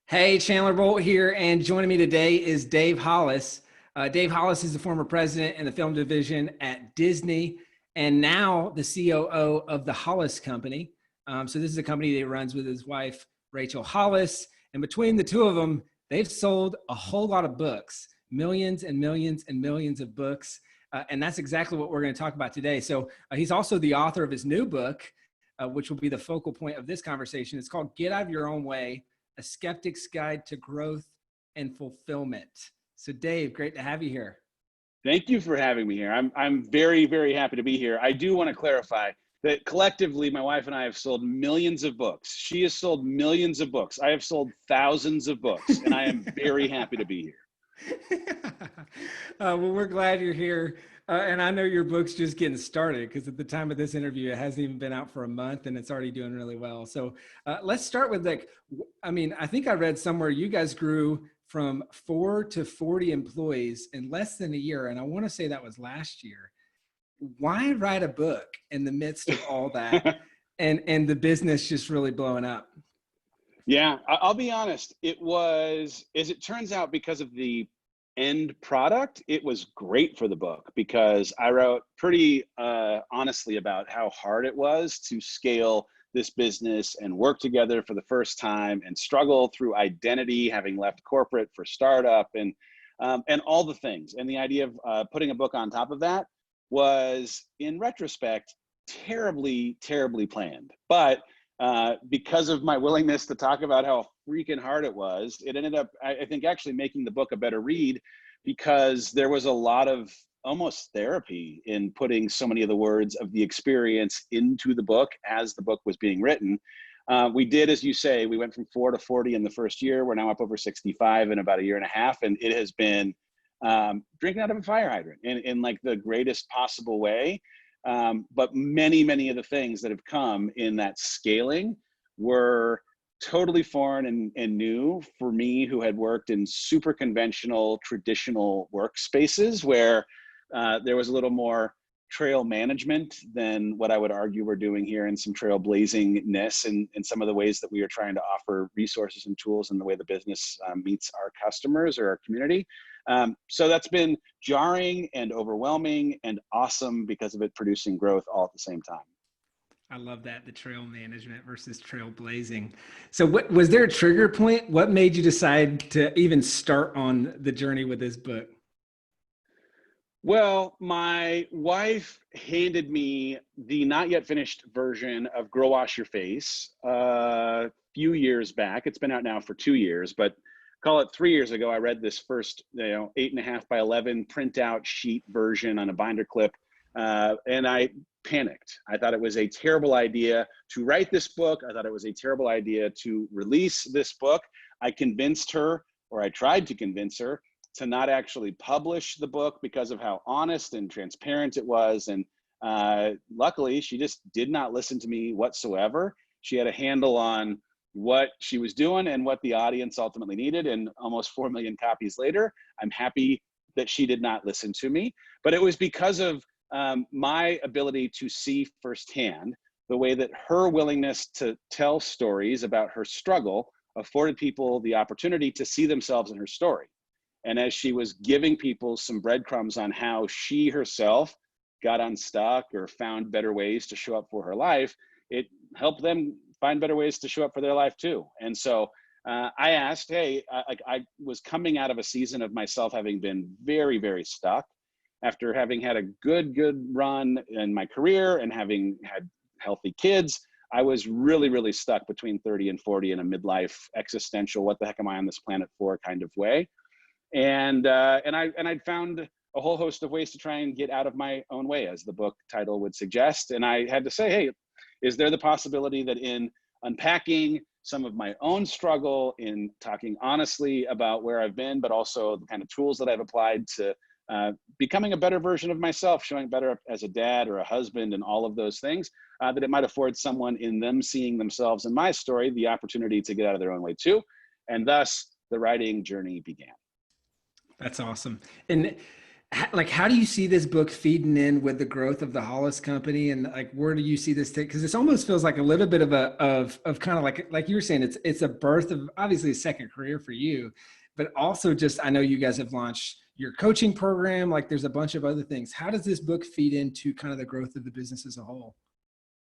Hey, Chandler Bolt here, and joining me today is Dave Hollis. Dave Hollis is the former president in the film division at Disney, and now the COO of the Hollis Company. So this is a company that he runs with his wife, Rachel Hollis, and between the two of them, they've sold a whole lot of books, millions and millions and millions of books, and that's exactly what we're going to talk about today. So he's also the author of his new book, which will be the focal point of this conversation. It's called Get Out of Your Own Way: A Skeptic's Guide to Growth and Fulfillment. So Dave, great to have you here. Thank you for having me here. I'm very, very happy to be here. I do want to clarify that collectively, my wife and I have sold millions of books. She has sold millions of books. I have sold thousands of books, and I am very happy to be here. Well, we're glad you're here. And I know your book's just getting started, because at the time of this interview, it hasn't even been out for a month and it's already doing really well. So let's start with I think I read somewhere you guys grew from 4 to 40 employees in less than a year. And I want to say that was last year. Why write a book in the midst of all that and the business just really blowing up? Yeah, I'll be honest. It was, as it turns out, because of the end product, it was great for the book, because I wrote pretty honestly about how hard it was to scale this business and work together for the first time and struggle through identity, having left corporate for startup and all the things. And the idea of putting a book on top of that was, in retrospect, terribly, terribly planned. But because of my willingness to talk about how freaking hard it was, it ended up, I think, actually making the book a better read, because there was a lot of almost therapy in putting so many of the words of the experience into the book as the book was being written. We did, as you say, we went from 4 to 40 in the first year. We're now up over 65 in about a year and a half. And it has been drinking out of a fire hydrant in like the greatest possible way. But many, many of the things that have come in that scaling were totally foreign and new for me, who had worked in super conventional, traditional workspaces where there was a little more trail management than what I would argue we're doing here, and some trailblazingness in some of the ways that we are trying to offer resources and tools and the way the business meets our customers or our community. So that's been jarring and overwhelming and awesome because of it producing growth all at the same time. I love that, the trail management versus trailblazing. So was there a trigger point? What made you decide to even start on the journey with this book? Well, my wife handed me the not yet finished version of Girl Wash Your Face a few years back. It's been out now for 2 years, but call it 3 years ago, I read this first, 8.5 by 11 printout sheet version on a binder clip, and I panicked. I thought it was a terrible idea to write this book. I thought it was a terrible idea to release this book. I convinced her, or I tried to convince her, to not actually publish the book because of how honest and transparent it was. And luckily, she just did not listen to me whatsoever. She had a handle on what she was doing and what the audience ultimately needed. And almost 4 million copies later, I'm happy that she did not listen to me. But it was because of my ability to see firsthand the way that her willingness to tell stories about her struggle afforded people the opportunity to see themselves in her story. And as she was giving people some breadcrumbs on how she herself got unstuck or found better ways to show up for her life, it helped them find better ways to show up for their life too. And so I asked, hey, I was coming out of a season of myself having been very, very stuck. After having had a good run in my career and having had healthy kids, I was really, really stuck between 30 and 40 in a midlife existential, what the heck am I on this planet for kind of way. And I'd found a whole host of ways to try and get out of my own way, as the book title would suggest. And I had to say, hey, is there the possibility that in unpacking some of my own struggle, in talking honestly about where I've been, but also the kind of tools that I've applied to becoming a better version of myself, showing better up as a dad or a husband and all of those things, that it might afford someone in them seeing themselves in my story the opportunity to get out of their own way too. And thus the writing journey began. That's awesome. And Like, how do you see this book feeding in with the growth of the Hollis company, and like, where do you see this take? Because it almost feels like a little bit of of kind of like you were saying, it's a birth of obviously a second career for you, but also just I know you guys have launched your coaching program. Like, there's a bunch of other things. How does this book feed into kind of the growth of the business as a whole?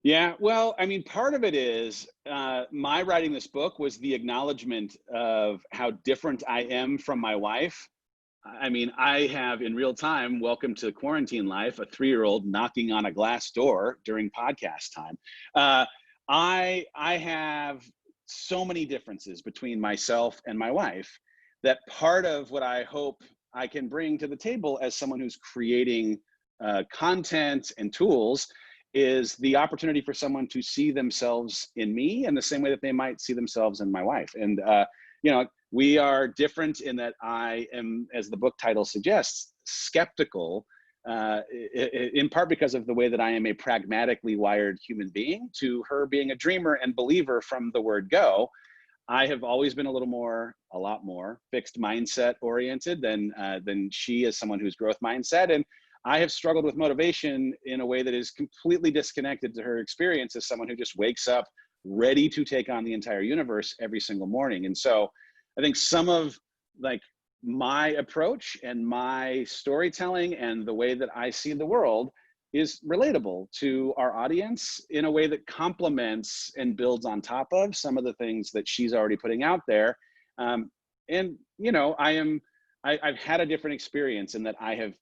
Yeah, well, I mean, part of it is my writing this book was the acknowledgement of how different I am from my wife. I mean, I have in real time, welcome to quarantine life, a 3-year-old knocking on a glass door during podcast time. I have so many differences between myself and my wife that part of what I hope I can bring to the table as someone who's creating content and tools is the opportunity for someone to see themselves in me in the same way that they might see themselves in my wife. And, you know, we are different in that I am, as the book title suggests, skeptical, in part because of the way that I am a pragmatically wired human being, to her being a dreamer and believer from the word go. I have always been a lot more fixed mindset oriented than she is, someone who's growth mindset. And I have struggled with motivation in a way that is completely disconnected to her experience as someone who just wakes up ready to take on the entire universe every single morning. And so I think some of like my approach and my storytelling and the way that I see the world is relatable to our audience in a way that complements and builds on top of some of the things that she's already putting out there. And you know, I've had a different experience in that I have,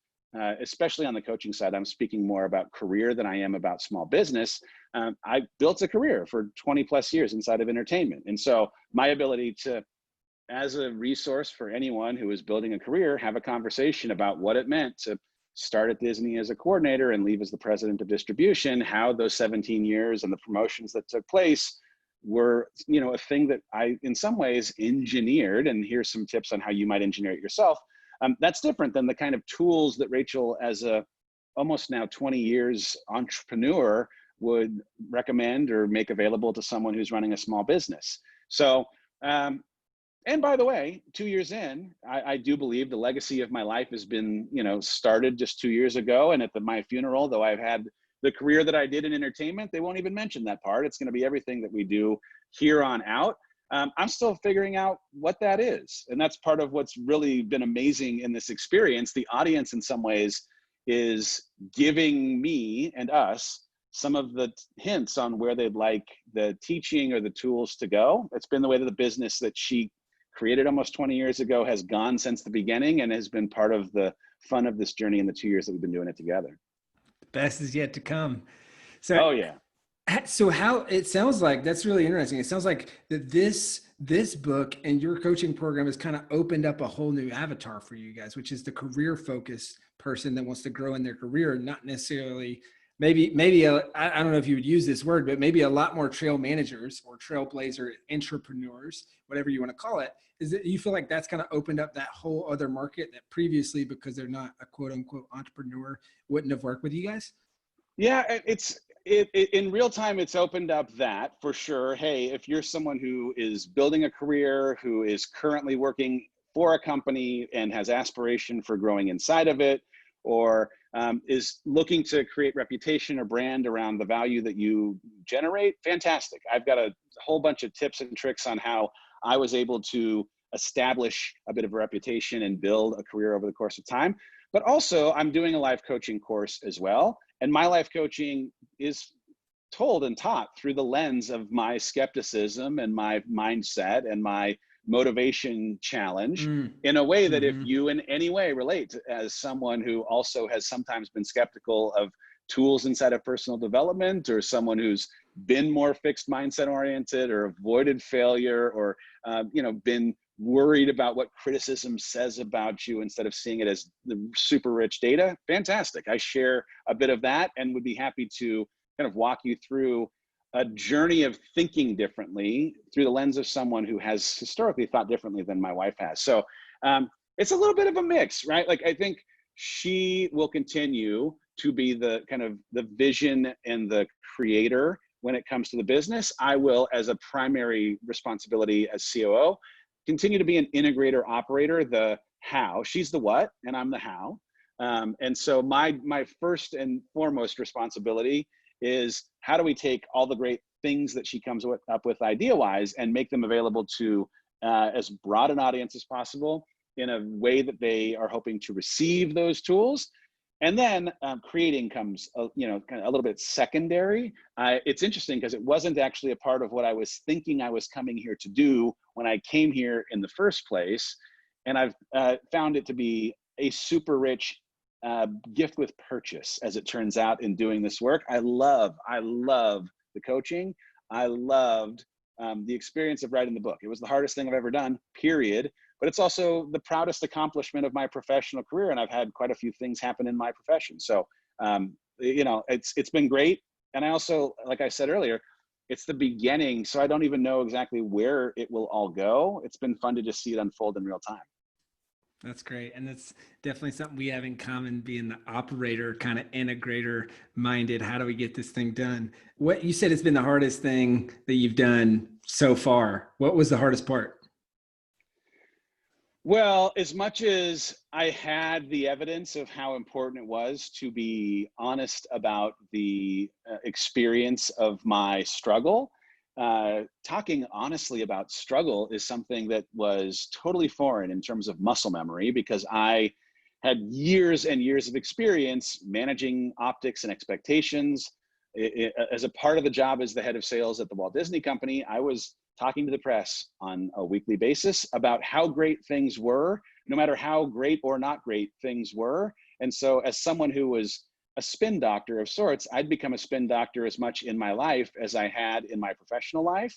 especially on the coaching side, I'm speaking more about career than I am about small business. I built a career for 20 plus years inside of entertainment. And so my ability to, as a resource for anyone who is building a career, have a conversation about what it meant to start at Disney as a coordinator and leave as the president of distribution, how those 17 years and the promotions that took place were, you know, a thing that I, in some ways, engineered. And here's some tips on how you might engineer it yourself. That's different than the kind of tools that Rachel, as a almost now 20 years entrepreneur, would recommend or make available to someone who's running a small business. So, and by the way, 2 years in, I do believe the legacy of my life has been, you know, started just 2 years ago. And at my funeral, though I've had the career that I did in entertainment, they won't even mention that part. It's going to be everything that we do here on out. I'm still figuring out what that is. And that's part of what's really been amazing in this experience. The audience, in some ways, is giving me and us some of the hints on where they'd like the teaching or the tools to go. It's been the way that the business that she created almost 20 years ago has gone since the beginning, and has been part of the fun of this journey in the 2 years that we've been doing it together. The best is yet to come. So, Oh yeah. so how it sounds like that's really interesting. It sounds like that this book and your coaching program has kind of opened up a whole new avatar for you guys, which is the career focused person that wants to grow in their career, not necessarily maybe I don't know if you would use this word, but maybe a lot more trail managers or trailblazer entrepreneurs, whatever you want to call it. Is that you feel like that's kind of opened up that whole other market that previously, because they're not a quote unquote entrepreneur, wouldn't have worked with you guys? Yeah, in real time, it's opened up that for sure. Hey, if you're someone who is building a career, who is currently working for a company and has aspiration for growing inside of it, or is looking to create reputation or brand around the value that you generate, fantastic. I've got a whole bunch of tips and tricks on how I was able to establish a bit of a reputation and build a career over the course of time. But also, I'm doing a life coaching course as well. And my life coaching is told and taught through the lens of my skepticism and my mindset and my motivation challenge, in a way that if you in any way relate as someone who also has sometimes been skeptical of tools inside of personal development, or someone who's been more fixed mindset oriented or avoided failure, or you know, been worried about what criticism says about you instead of seeing it as the super rich data, fantastic. I share a bit of that and would be happy to kind of walk you through a journey of thinking differently through the lens of someone who has historically thought differently than my wife has. So it's a little bit of a mix, right? Like, I think she will continue to be the kind of the vision and the creator when it comes to the business. I will, as a primary responsibility as COO, continue to be an integrator operator, the how. She's the what, and I'm the how. And so my first and foremost responsibility is how do we take all the great things that she comes up with idea-wise and make them available to as broad an audience as possible in a way that they are hoping to receive those tools. And then creating comes, kind of a little bit secondary. It's interesting because it wasn't actually a part of what I was thinking I was coming here to do when I came here in the first place. And I've found it to be a super rich gift with purchase, as it turns out, in doing this work. I love the coaching. I loved the experience of writing the book. It was the hardest thing I've ever done, period. But it's also the proudest accomplishment of my professional career. And I've had quite a few things happen in my profession. So, it's been great. And I also, like I said earlier, it's the beginning. So I don't even know exactly where it will all go. It's been fun to just see it unfold in real time. That's great. And that's definitely something we have in common, being the operator, kind of integrator minded. How do we get this thing done? What you said has been the hardest thing that you've done so far. What was the hardest part? Well, as much as I had the evidence of how important it was to be honest about the experience of my struggle, talking honestly about struggle is something that was totally foreign in terms of muscle memory, because I had years and years of experience managing optics and expectations. As a part of the job as the head of sales at the Walt Disney Company, I was talking to the press on a weekly basis about how great things were, no matter how great or not great things were. And so as someone who was a spin doctor of sorts, I'd become a spin doctor as much in my life as I had in my professional life.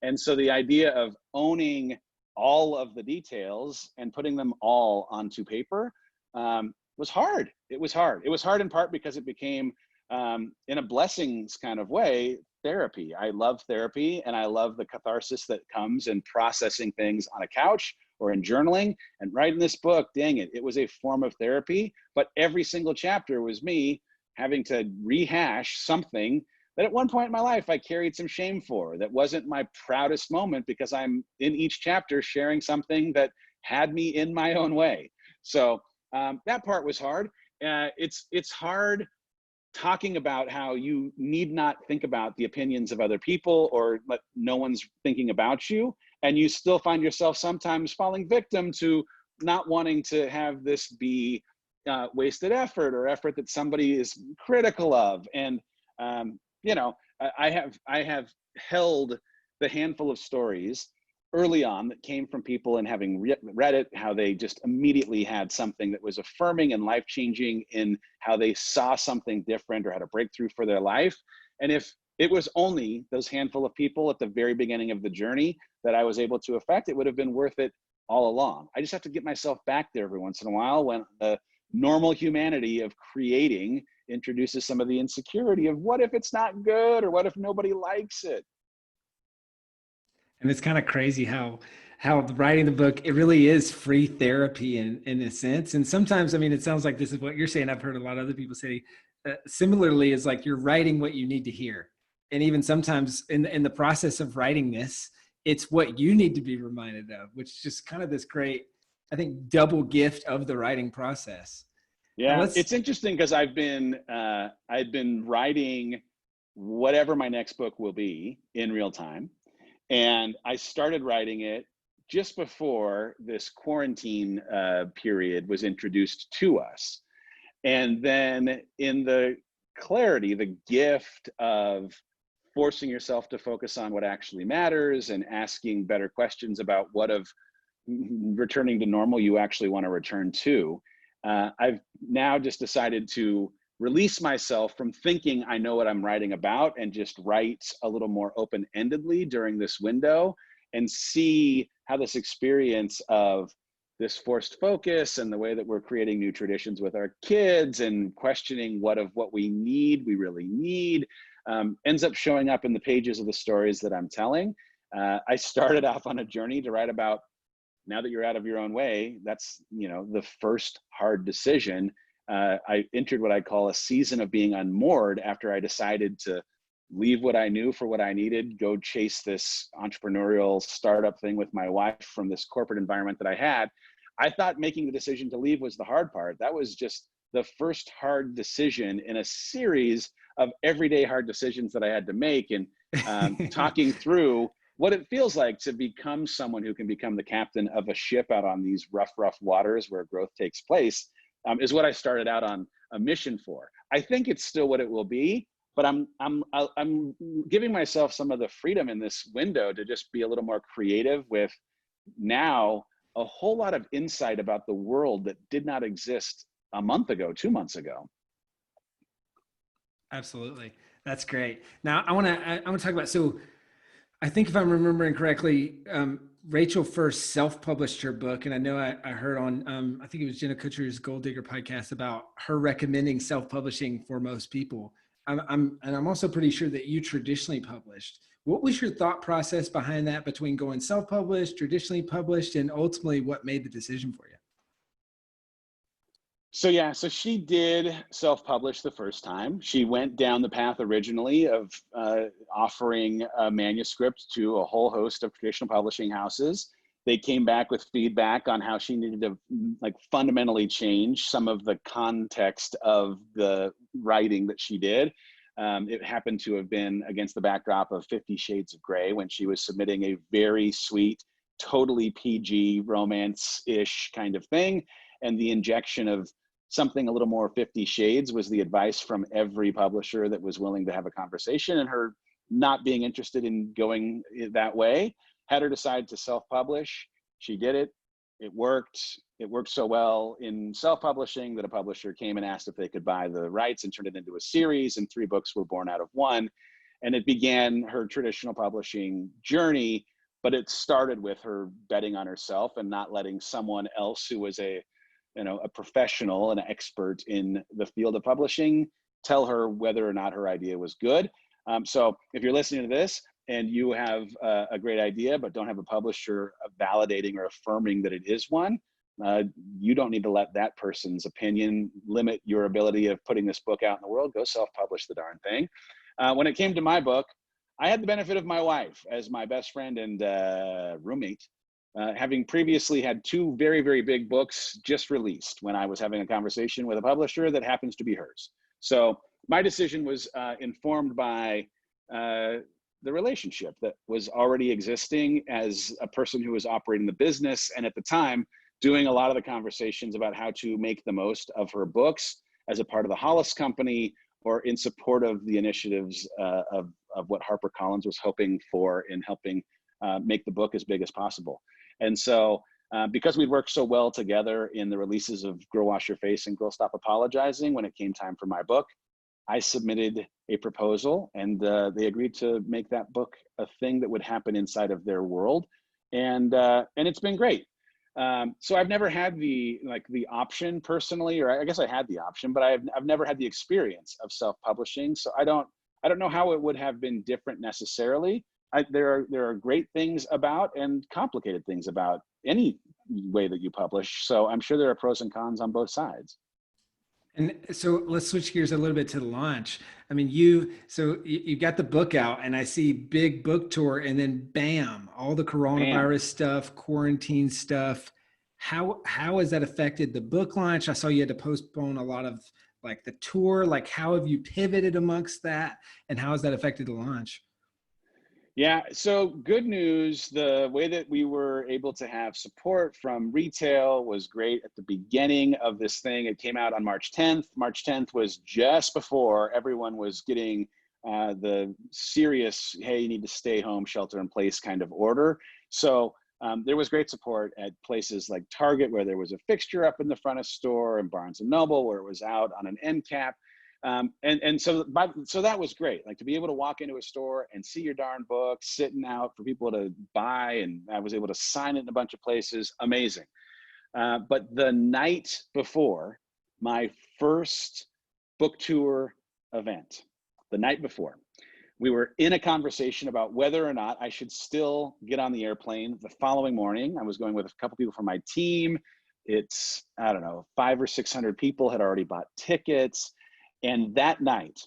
And so the idea of owning all of the details and putting them all onto paper was hard. It was hard. It was hard in part because it became, in a blessings kind of way, therapy. I love therapy, and I love the catharsis that comes in processing things on a couch or in journaling. And writing this book, dang it, it was a form of therapy. But every single chapter was me having to rehash something that at one point in my life I carried some shame for. That wasn't my proudest moment, because I'm in each chapter sharing something that had me in my own way. So that part was hard. It's hard talking about how you need not think about the opinions of other people, or no one's thinking about you. And you still find yourself sometimes falling victim to not wanting to have this be wasted effort, or effort that somebody is critical of. And, I have held the handful of stories early on that came from people, and having read it, how they just immediately had something that was affirming and life-changing in how they saw something different or had a breakthrough for their life. And if it was only those handful of people at the very beginning of the journey that I was able to affect, it would have been worth it all along. I just have to get myself back there every once in a while, when the normal humanity of creating introduces some of the insecurity of what if it's not good, or what if nobody likes it. And it's kind of crazy how writing the book, it really is free therapy in a sense. And sometimes, I mean, it sounds like this is what you're saying. I've heard a lot of other people say similarly, is like you're writing what you need to hear. And even sometimes in the process of writing this, it's what you need to be reminded of, which is just kind of this great, I think, double gift of the writing process. Yeah, it's interesting because I've been writing whatever my next book will be in real time. And I started writing it just before this quarantine period was introduced to us. And then in the clarity, the gift of forcing yourself to focus on what actually matters and asking better questions about what of returning to normal you actually want to return to, I've now just decided to release myself from thinking I know what I'm writing about, and just write a little more open-endedly during this window, and see how this experience of this forced focus and the way that we're creating new traditions with our kids and questioning what we really need, ends up showing up in the pages of the stories that I'm telling. I started off on a journey to write about, now that you're out of your own way, that's, the first hard decision. I entered what I call a season of being unmoored after I decided to leave what I knew for what I needed, go chase this entrepreneurial startup thing with my wife from this corporate environment that I had. I thought making the decision to leave was the hard part. That was just the first hard decision in a series of everyday hard decisions that I had to make, and talking through what it feels like to become someone who can become the captain of a ship out on these rough waters where growth takes place, is what I started out on a mission for. I think it's still what it will be, but I'm giving myself some of the freedom in this window to just be a little more creative with now a whole lot of insight about the world that did not exist a month ago, 2 months ago. Absolutely. That's great. Now I want to talk about, so I think if I'm remembering correctly, Rachel first self-published her book. And I know I heard on, I think it was Jenna Kutcher's Gold Digger podcast about her recommending self-publishing for most people. And I'm also pretty sure that you traditionally published. What was your thought process behind that, between going self-published, traditionally published, and ultimately what made the decision for you? So yeah, so she did self-publish the first time. She went down the path originally of offering a manuscript to a whole host of traditional publishing houses. They came back with feedback on how she needed to fundamentally change some of the context of the writing that she did. It happened to have been against the backdrop of 50 Shades of Grey, when she was submitting a very sweet, totally PG romance-ish kind of thing. And the injection of something a little more 50 Shades was the advice from every publisher that was willing to have a conversation, and her not being interested in going that way had her decide to self-publish. She did it. It worked. It worked so well in self-publishing that a publisher came and asked if they could buy the rights and turn it into a series, and 3 books were born out of one. And it began her traditional publishing journey, but it started with her betting on herself and not letting someone else who was a professional and an expert in the field of publishing tell her whether or not her idea was good. So if you're listening to this and you have a great idea but don't have a publisher validating or affirming that it is one, you don't need to let that person's opinion limit your ability of putting this book out in the world. Go self-publish the darn thing. When it came to my book, I had the benefit of my wife as my best friend and roommate. Having previously had 2 very, very big books just released when I was having a conversation with a publisher that happens to be hers. So my decision was informed by the relationship that was already existing as a person who was operating the business, and at the time doing a lot of the conversations about how to make the most of her books as a part of the Hollis company, or in support of the initiatives of what HarperCollins was hoping for in helping make the book as big as possible. And so because we'd worked so well together in the releases of Girl Wash Your Face and Girl Stop Apologizing, when it came time for my book, I submitted a proposal, and they agreed to make that book a thing that would happen inside of their world. And it's been great. So I've never had the option personally, or I guess I had the option, but I've never had the experience of self-publishing. So I don't know how it would have been different necessarily. There are great things about and complicated things about any way that you publish. So I'm sure there are pros and cons on both sides. And so let's switch gears a little bit to the launch. I mean, you got the book out, and I see big book tour, and then bam, all the coronavirus stuff, quarantine stuff. How has that affected the book launch? I saw you had to postpone a lot of the tour. How have you pivoted amongst that, and how has that affected the launch? Yeah, so good news. The way that we were able to have support from retail was great at the beginning of this thing. It came out on March 10th. March 10th was just before everyone was getting the serious, hey, you need to stay home, shelter in place kind of order. So there was great support at places like Target, where there was a fixture up in the front of store, and Barnes & Noble, where it was out on an end cap. So that was great. To be able to walk into a store and see your darn book sitting out for people to buy, and I was able to sign it in a bunch of places. Amazing. But the night before my first book tour event, the night before, we were in a conversation about whether or not I should still get on the airplane the following morning. I was going with a couple people from my team. It's, I don't know, 500 or 600 people had already bought tickets. And that night,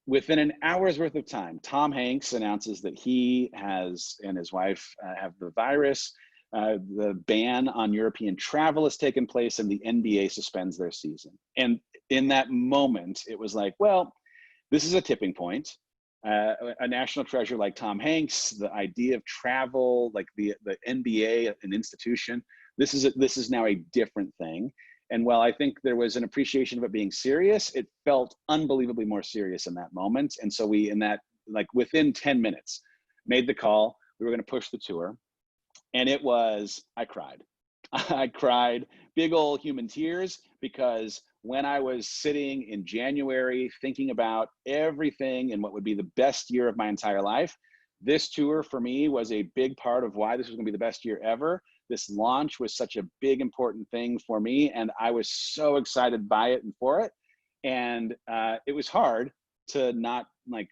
within an hour's worth of time, Tom Hanks announces that he and his wife have the virus. The ban on European travel has taken place, and the NBA suspends their season. And in that moment, it was like, well, this is a tipping point. A national treasure like Tom Hanks, the idea of travel, like the NBA, an institution, this is now a different thing. And while I think there was an appreciation of it being serious, it felt unbelievably more serious in that moment. And so we, in that, like within 10 minutes, made the call. We were going to push the tour. And it was, I cried. I cried big old human tears, because when I was sitting in January thinking about everything and what would be the best year of my entire life, this tour for me was a big part of why this was going to be the best year ever. This launch was such a big, important thing for me, and I was so excited by it and for it. And it was hard to not like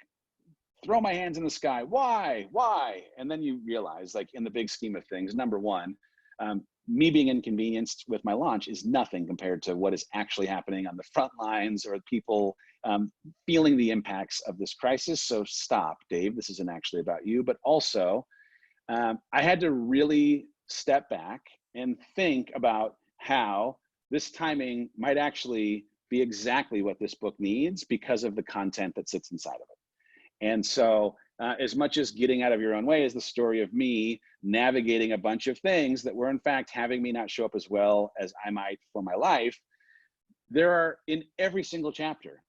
throw my hands in the sky. Why? And then you realize, like, in the big scheme of things, number one, me being inconvenienced with my launch is nothing compared to what is actually happening on the front lines, or people feeling the impacts of this crisis. So stop, Dave, this isn't actually about you. But also, I had to really step back and think about how this timing might actually be exactly what this book needs because of the content that sits inside of it. And so as much as Getting Out of Your Own Way is the story of me navigating a bunch of things that were in fact having me not show up as well as I might for my life, there are in every single chapter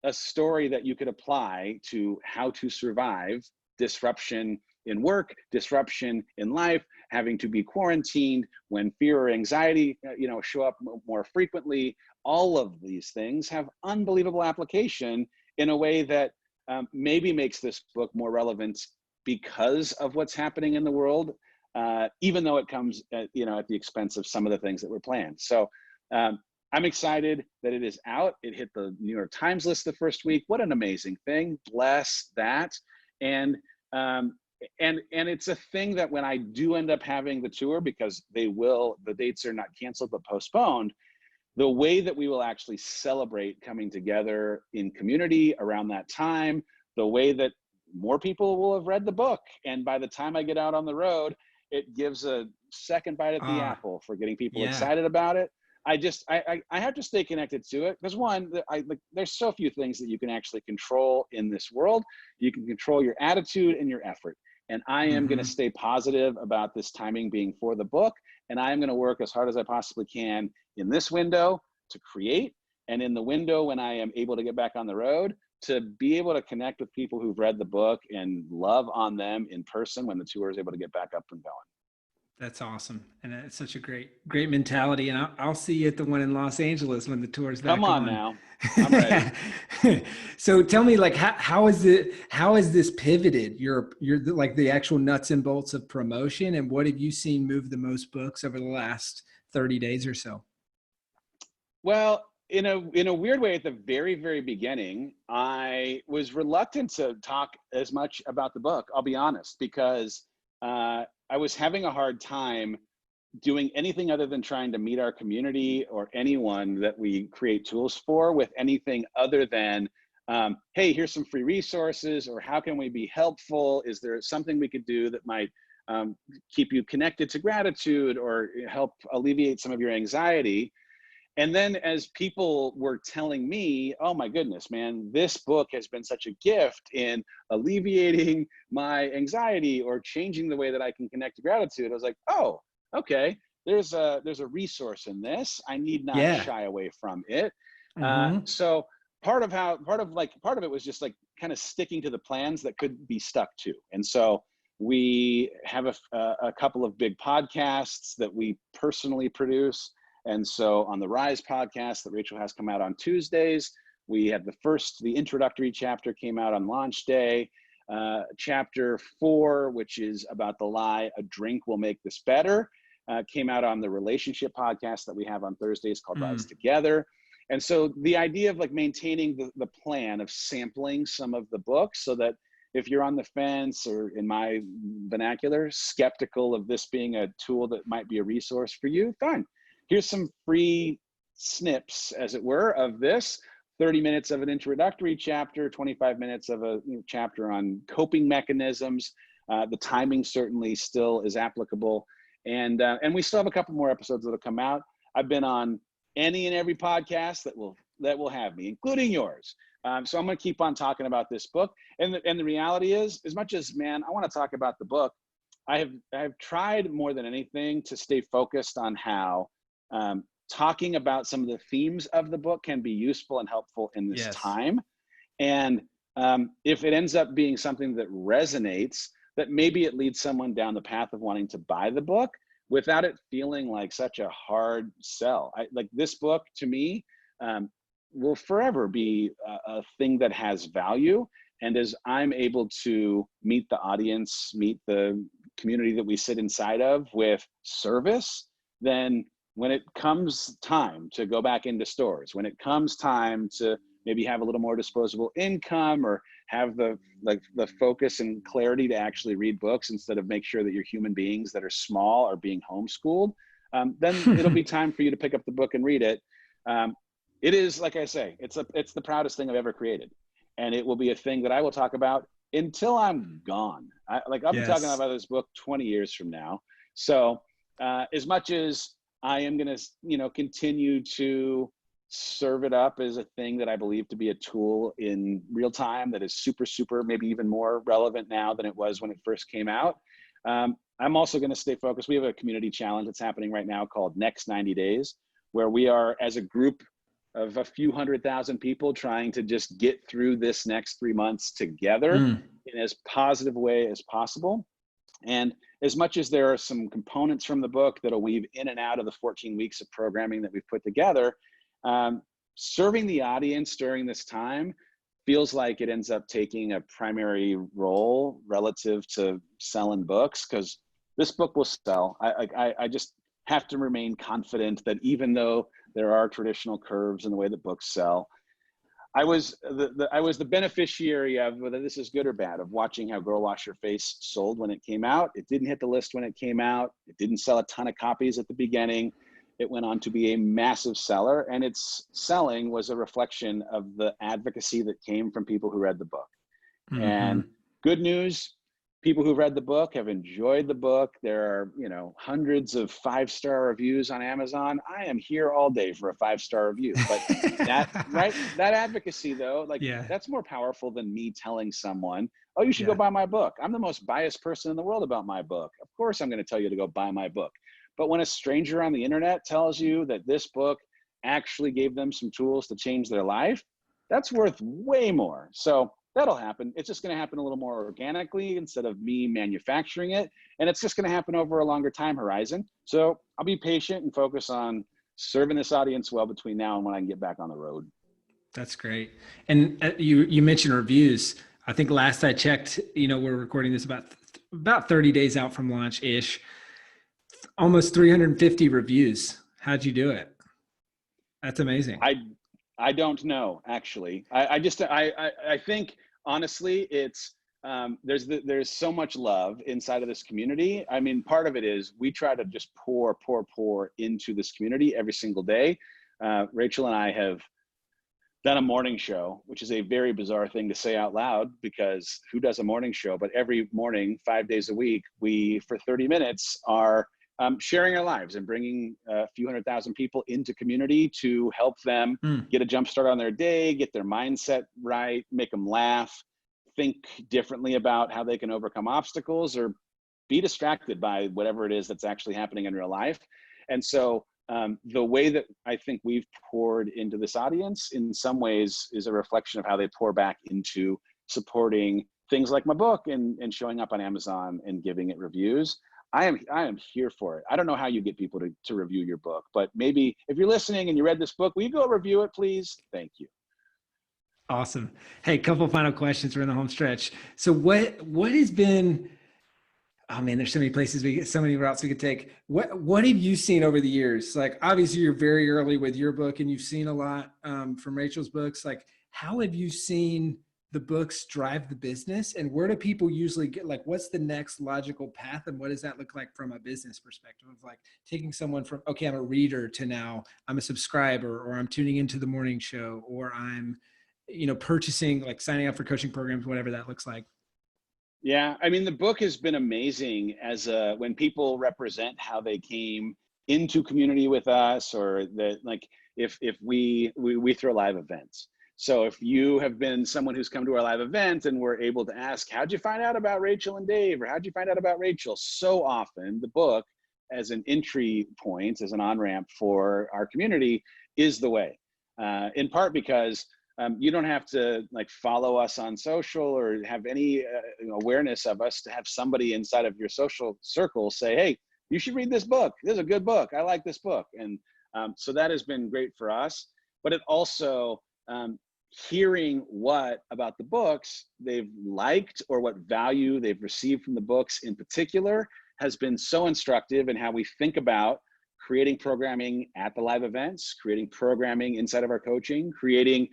a story that you could apply to how to survive disruption in work, disruption in life, having to be quarantined, when fear or anxiety show up more frequently. All of these things have unbelievable application in a way that maybe makes this book more relevant because of what's happening in the world, even though it comes at the expense of some of the things that were planned. So I'm excited that it is out. It hit the New York Times list the first week. What an amazing thing. Bless that. And it's a thing that when I do end up having the tour, because the dates are not canceled but postponed, the way that we will actually celebrate coming together in community around that time, the way that more people will have read the book. And by the time I get out on the road, it gives a second bite at the apple for getting people excited about it. I have to stay connected to it, because one, there's so few things that you can actually control in this world. You can control your attitude and your effort. And I am going to stay positive about this timing being for the book. And I am going to work as hard as I possibly can in this window to create, and in the window when I am able to get back on the road, to be able to connect with people who've read the book and love on them in person when the tour is able to get back up and going. That's awesome. And it's such a great mentality. And I'll see you at the one in Los Angeles when the tour is back on. Come on now. I'm ready. So tell me, like, how is this pivoted? You're like the actual nuts and bolts of promotion. And what have you seen move the most books over the last 30 days or so? Well, in a weird way, at the very, very beginning, I was reluctant to talk as much about the book, I'll be honest, because I was having a hard time doing anything other than trying to meet our community or anyone that we create tools for with anything other than, hey, here's some free resources, or how can we be helpful? Is there something we could do that might keep you connected to gratitude or help alleviate some of your anxiety? And then as people were telling me, oh my goodness, man, this book has been such a gift in alleviating my anxiety or changing the way that I can connect to gratitude, I was like, oh, okay, there's a resource in this. I need not shy away from it. So part of it was just like kind of sticking to the plans that could be stuck to. And so we have a couple of big podcasts that we personally produce. And so on the Rise podcast that Rachel has come out on Tuesdays, we had the introductory chapter came out on launch day. Chapter 4, which is about the lie, a drink will make this better, came out on the relationship podcast that we have on Thursdays called Rise Together. And so the idea of like maintaining the plan of sampling some of the books, so that if you're on the fence, or in my vernacular, skeptical of this being a tool that might be a resource for you, fine. Here's some free snips, as it were, of this. 30 minutes of an introductory chapter, 25 minutes of a chapter on coping mechanisms. The timing certainly still is applicable. And we still have a couple more episodes that'll come out. I've been on any and every podcast that will that will have me, including yours. So I'm going to keep on talking about this book. And the reality is, as much as, man, I want to talk about the book, I have tried more than anything to stay focused on how talking about some of the themes of the book can be useful and helpful in this Yes. time. And if it ends up being something that resonates, that maybe it leads someone down the path of wanting to buy the book without it feeling like such a hard sell. Like this book to me will forever be a thing that has value. And as I'm able to meet the audience, meet the community that we sit inside of with service, then when it comes time to go back into stores, when it comes time to maybe have a little more disposable income or have the focus and clarity to actually read books instead of make sure that your human beings that are small are being homeschooled, then it'll be time for you to pick up the book and read it. It is, like I say, it's the proudest thing I've ever created. And it will be a thing that I will talk about until I'm gone. I'll be talking about this book 20 years from now. So as much as I am going to, continue to serve it up as a thing that I believe to be a tool in real time that is super, super, maybe even more relevant now than it was when it first came out. I'm also going to stay focused. We have a community challenge that's happening right now called Next 90 Days, where we are, as a group of a few 100,000 people, trying to just get through this next 3 months together in as positive way as possible. And as much as there are some components from the book that'll weave in and out of the 14 weeks of programming that we've put together, serving the audience during this time feels like it ends up taking a primary role relative to selling books, because this book will sell. I just have to remain confident that even though there are traditional curves in the way that books sell, I was the beneficiary of, whether this is good or bad, of watching how Girl Wash Your Face sold when it came out. It didn't hit the list when it came out. It didn't sell a ton of copies at the beginning. It went on to be a massive seller, and its selling was a reflection of the advocacy that came from people who read the book. And good news, people who read the book have enjoyed the book. There are, hundreds of 5-star reviews on Amazon. I am here all day for a 5-star review. But that advocacy though, that's more powerful than me telling someone, oh, you should go buy my book. I'm the most biased person in the world about my book. Of course I'm going to tell you to go buy my book. But when a stranger on the internet tells you that this book actually gave them some tools to change their life, that's worth way more. So that'll happen. It's just going to happen a little more organically instead of me manufacturing it. And it's just going to happen over a longer time horizon. So I'll be patient and focus on serving this audience well between now and when I can get back on the road. That's great. And you mentioned reviews. I think last I checked, we're recording this about 30 days out from launch-ish. Almost 350 reviews. How'd you do it? That's amazing. I don't know, actually. I think honestly, it's there's so much love inside of this community. I mean, part of it is we try to just pour into this community every single day. Rachel and I have done a morning show, which is a very bizarre thing to say out loud, because who does a morning show? But every morning, 5 days a week, we, for 30 minutes, are sharing our lives and bringing a few 100,000 people into community to help them get a jump start on their day, get their mindset right, make them laugh, think differently about how they can overcome obstacles, or be distracted by whatever it is that's actually happening in real life. And so the way that I think we've poured into this audience in some ways is a reflection of how they pour back into supporting things like my book and showing up on Amazon and giving it reviews. I am here for it. I don't know how you get people to review your book, but maybe if you're listening and you read this book, will you go review it, please? Thank you. Awesome. Hey, couple final questions. We're in the home stretch. So what has been, oh man, there's so many places so many routes we could take. What have you seen over the years? Like, obviously you're very early with your book and you've seen a lot from Rachel's books. Like, how have you seen the books drive the business, and where do people usually get, like, what's the next logical path, and what does that look like from a business perspective of like taking someone from, okay, I'm a reader, to now I'm a subscriber, or I'm tuning into the morning show, or I'm, purchasing, like signing up for coaching programs, whatever that looks like? Yeah, I mean, the book has been amazing as when people represent how they came into community with us, or that, like, if we throw live events. So if you have been someone who's come to our live event and we're able to ask, how'd you find out about Rachel and Dave? Or how'd you find out about Rachel? So often the book as an entry point, as an on-ramp for our community is the way. In part because you don't have to like follow us on social or have any awareness of us to have somebody inside of your social circle say, hey, you should read this book. This is a good book. I like this book. And so that has been great for us. But it also, hearing what about the books they've liked or what value they've received from the books in particular has been so instructive in how we think about creating programming at the live events, creating programming inside of our coaching, creating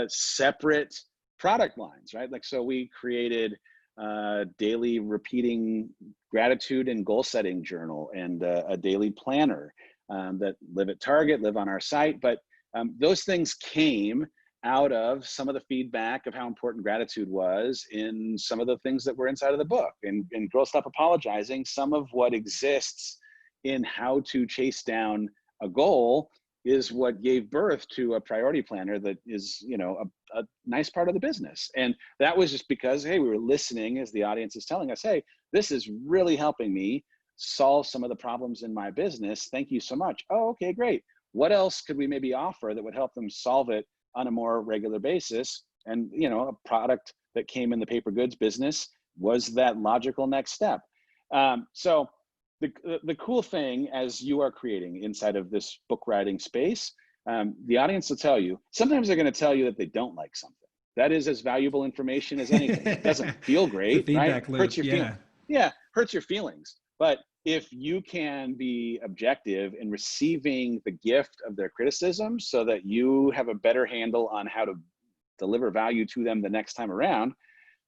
separate product lines, right? Like, so we created daily repeating gratitude and goal setting journal and a daily planner that live at Target, live on our site. But those things came out of some of the feedback of how important gratitude was in some of the things that were inside of the book. And Girl Stop Apologizing, some of what exists in how to chase down a goal is what gave birth to a priority planner that is, you know, a nice part of the business. And that was just because, hey, we were listening as the audience is telling us, hey, this is really helping me solve some of the problems in my business. Thank you so much. Oh, okay, great. What else could we maybe offer that would help them solve it on a more regular basis? And, you know, a product that came in the paper goods business was that logical next step. So the cool thing as you are creating inside of this book writing space, the audience will tell you, sometimes they're going to tell you that they don't like something. That is as valuable information as anything. It doesn't feel great, right? Loop, hurts your hurts your feelings. But if you can be objective in receiving the gift of their criticism so that you have a better handle on how to deliver value to them the next time around,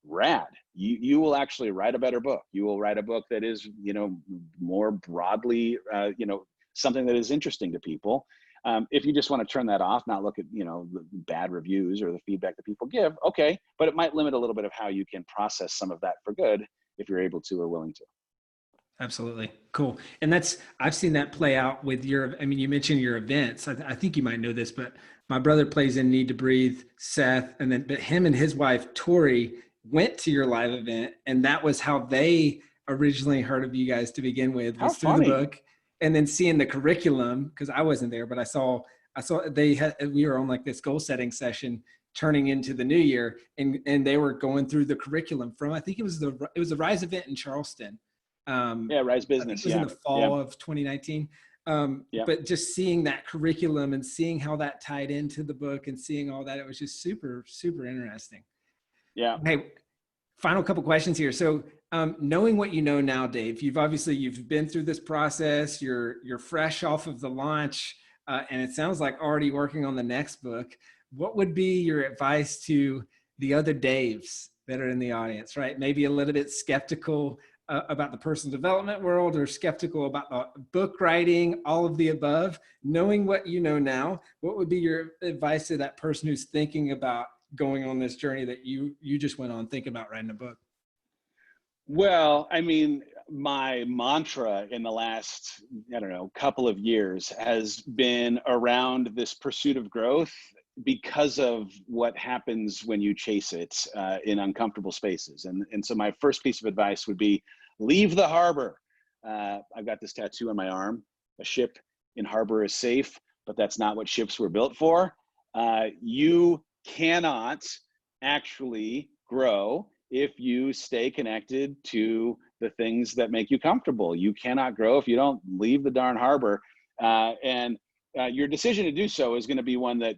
rad. You will actually write a better book. You will write a book that is, you know, more broadly, you know, something that is interesting to people. If you just want to turn that off, not look at, you know, the bad reviews or the feedback that people give, okay, but it might limit a little bit of how you can process some of that for good if you're able to or willing to. Absolutely. Cool. And I've seen that play out with I mean, you mentioned your events. I think you might know this, but my brother plays in Need to Breathe, Seth, but him and his wife, Tori, went to your live event. And that was how they originally heard of you guys to begin with, was through the book. And then seeing the curriculum, because I wasn't there, but I saw we were on like this goal setting session turning into the new year, and they were going through the curriculum from, I think it was the Rise event in Charleston. Rise Business. It was in the fall of 2019. But just seeing that curriculum and seeing how that tied into the book and seeing all that, it was just super, super interesting. Yeah. Hey, final couple questions here. So knowing what you know now, Dave, you've been through this process, you're fresh off of the launch, and it sounds like already working on the next book. What would be your advice to the other Daves that are in the audience, right? Maybe a little bit skeptical about the personal development world, or skeptical about the book writing, all of the above. Knowing what you know now, what would be your advice to that person who's thinking about going on this journey that you just went on, thinking about writing a book? Well, I mean, my mantra in the last, couple of years has been around this pursuit of growth because of what happens when you chase it in uncomfortable spaces. And so my first piece of advice would be, leave the harbor. I've got this tattoo on my arm. A ship in harbor is safe, but that's not what ships were built for. You cannot actually grow if you stay connected to the things that make you comfortable. You cannot grow if you don't leave the darn harbor. Your decision to do so is going to be one that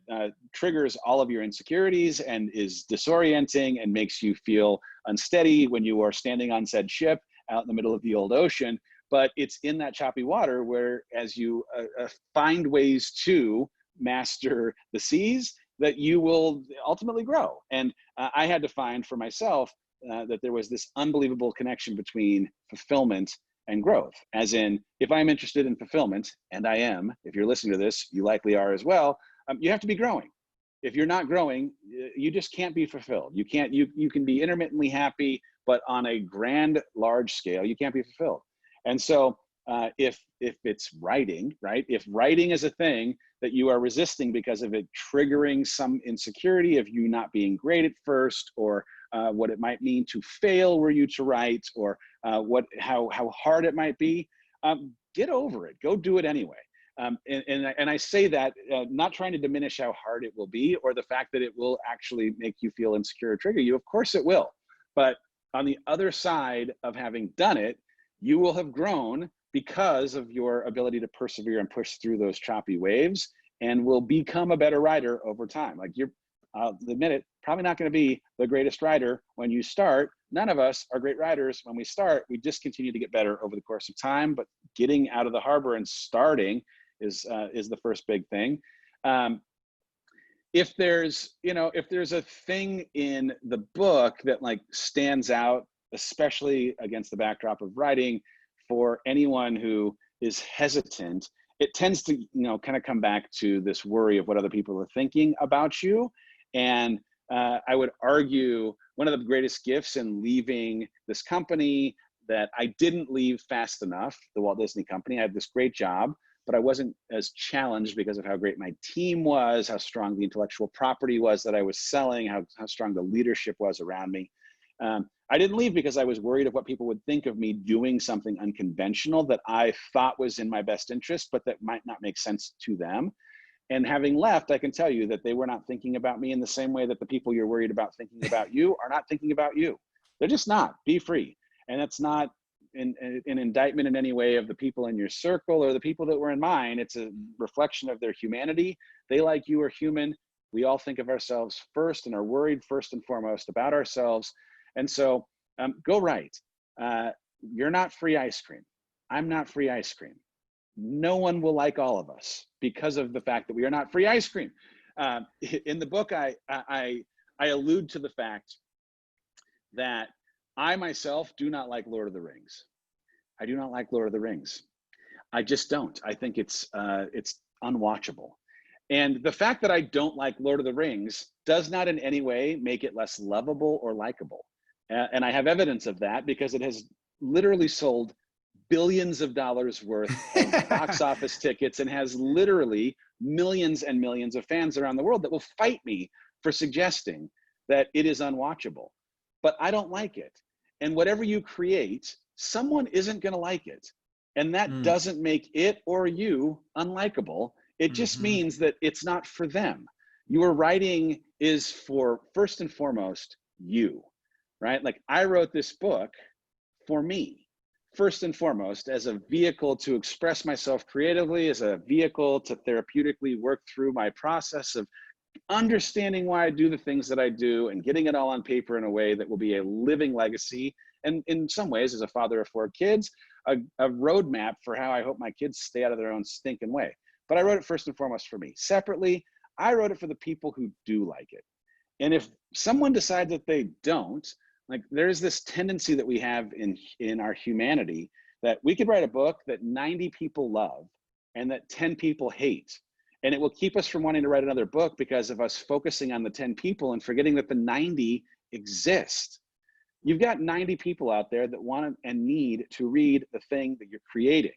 triggers all of your insecurities and is disorienting and makes you feel unsteady when you are standing on said ship out in the middle of the old ocean. But it's in that choppy water where, as you find ways to master the seas, that you will ultimately grow. And I had to find for myself that there was this unbelievable connection between fulfillment and growth. As in, if I'm interested in fulfillment, and I am, if you're listening to this, you likely are as well, you have to be growing. If you're not growing, you just can't be fulfilled. You can be intermittently happy, but on a grand, large scale, you can't be fulfilled. And so if it's writing, right? If writing is a thing that you are resisting because of it triggering some insecurity of you not being great at first, or what it might mean to fail were you to write, or how hard it might be, get over it. Go do it anyway. And I say that not trying to diminish how hard it will be, or the fact that it will actually make you feel insecure or trigger you. Of course it will. But on the other side of having done it, you will have grown because of your ability to persevere and push through those choppy waves, and will become a better writer over time. Like, I'll admit it, probably not going to be the greatest writer when you start. None of us are great writers when we start. We just continue to get better over the course of time, but getting out of the harbor and starting is the first big thing. If there's a thing in the book that like stands out, especially against the backdrop of writing, for anyone who is hesitant, it tends to, kind of come back to this worry of what other people are thinking about you. And I would argue one of the greatest gifts in leaving this company that I didn't leave fast enough, the Walt Disney Company. I had this great job, but I wasn't as challenged because of how great my team was, how strong the intellectual property was that I was selling, how strong the leadership was around me. I didn't leave because I was worried of what people would think of me doing something unconventional that I thought was in my best interest, but that might not make sense to them. And having left, I can tell you that they were not thinking about me in the same way that the people you're worried about thinking about you are not thinking about you. They're just not. Be free. And that's not an indictment in any way of the people in your circle or the people that were in mine. It's a reflection of their humanity. They, like you, are human. We all think of ourselves first and are worried first and foremost about ourselves. And so go write. You're not free ice cream. I'm not free ice cream. No one will like all of us because of the fact that we are not free ice cream. In the book, I allude to the fact that I myself do not like Lord of the Rings. I do not like Lord of the Rings. I just don't. I think it's unwatchable. And the fact that I don't like Lord of the Rings does not in any way make it less lovable or likable. And I have evidence of that because it has literally sold billions of dollars worth of box office tickets and has literally millions and millions of fans around the world that will fight me for suggesting that it is unwatchable. But I don't like it. And whatever you create, someone isn't going to like it. And that doesn't make it or you unlikable. It just means that it's not for them. Your writing is for, first and foremost, you, right? Like, I wrote this book for me, first and foremost, as a vehicle to express myself creatively, as a vehicle to therapeutically work through my process of understanding why I do the things that I do and getting it all on paper in a way that will be a living legacy. And in some ways, as a father of 4 kids, a roadmap for how I hope my kids stay out of their own stinking way. But I wrote it first and foremost for me. Separately, I wrote it for the people who do like it. And if someone decides that they don't, like, there's this tendency that we have in our humanity that we could write a book that 90 people love and that 10 people hate. And it will keep us from wanting to write another book because of us focusing on the 10 people and forgetting that the 90 exist. You've got 90 people out there that want and need to read the thing that you're creating.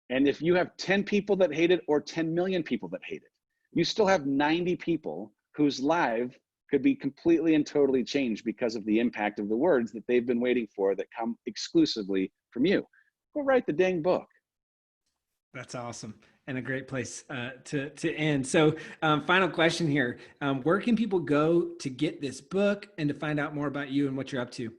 And if you have 10 people that hate it or 10 million people that hate it, you still have 90 people whose life could be completely and totally changed because of the impact of the words that they've been waiting for that come exclusively from you. Go write the dang book. That's awesome. And a great place to end. So final question here. Where can people go to get this book and to find out more about you and what you're up to?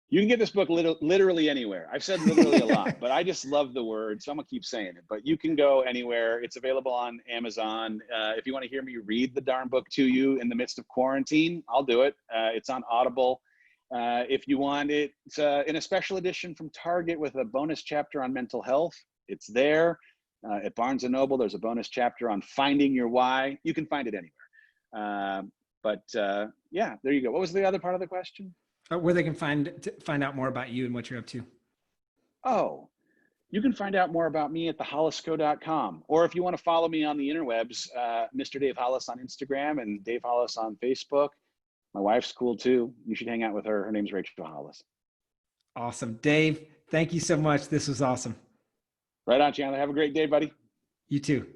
You can get this book literally anywhere. I've said literally a lot, but I just love the word, so I'm gonna keep saying it. But you can go anywhere. It's available on Amazon. If you want to hear me read the darn book to you in the midst of quarantine, I'll do it. It's on Audible. If you want it, it's in a special edition from Target with a bonus chapter on mental health. It's there. At Barnes & Noble, there's a bonus chapter on finding your why. You can find it anywhere. Yeah, there you go. What was the other part of the question? Where they can find out more about you and what you're up to. Oh, you can find out more about me at thehollisco.com. Or if you want to follow me on the interwebs, Mr. Dave Hollis on Instagram and Dave Hollis on Facebook. My wife's cool too. You should hang out with her. Her name's Rachel Hollis. Awesome. Dave, Thank you so much. This was awesome. Right on, Chandler. Have a great day, buddy. You too.